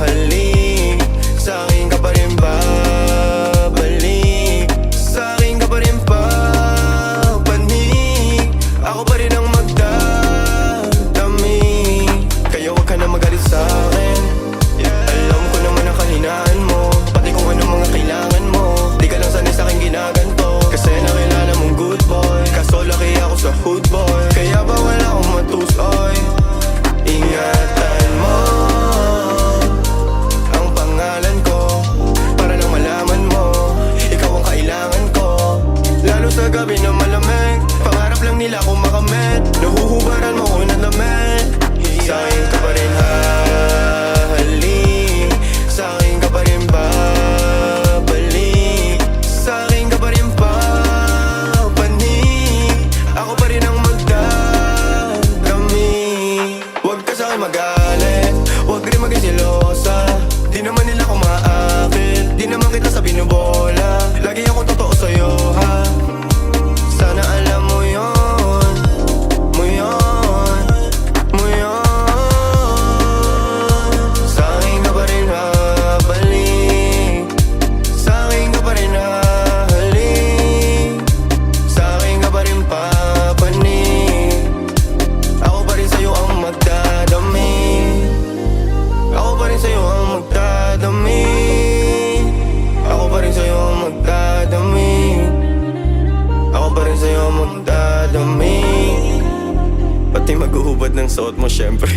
hahalik, sa'kin ka pa rin babalik, sa'kin ka pa rin papanik, ako pa rin ang magdadami. Kaya huwag ka na magalit sa'kin, alam ko naman ang kahinaan mo, pati kung anong mga kailangan mo. Di ka lang sanay sa'kin ginaganto, kasi nakilala mong good boy, kaso laki ako sa hood boy. Kaya bawal akong matusoy, ingatan mo ang pangalan ko, para lang malaman mo, ikaw ang kailangan ko. Lalo sa gabi na malamig, pangarap lang nila kung makamit, nahuhubaran mo ko ng damit. Sa'kin ka pa rin hahalik, sa'kin ka pa rin babalik, sa'kin ka pa rin papanik, ako pa rin ang magdadami. Huwag ka sa'kin magalit, huwag rin maging selosa, di naman nila ko maakit, di naman kita sa binubola, lagi ako totoo sa'yo ha. Sana alam mo yun, mo yun, mo yun. Sa'kin ka pa rin habalik, sa'kin ka pa rin hahalik, sa'kin ka pa rin papanik, ako pa rin sa'yo ang magdadami, ako pa rin sa'yo ang magdadami, ako pa rin sa'yo ang magdadami, ako pa rin sa'yo ang magdadami. Pati maghuhubad ng suot mo syempre.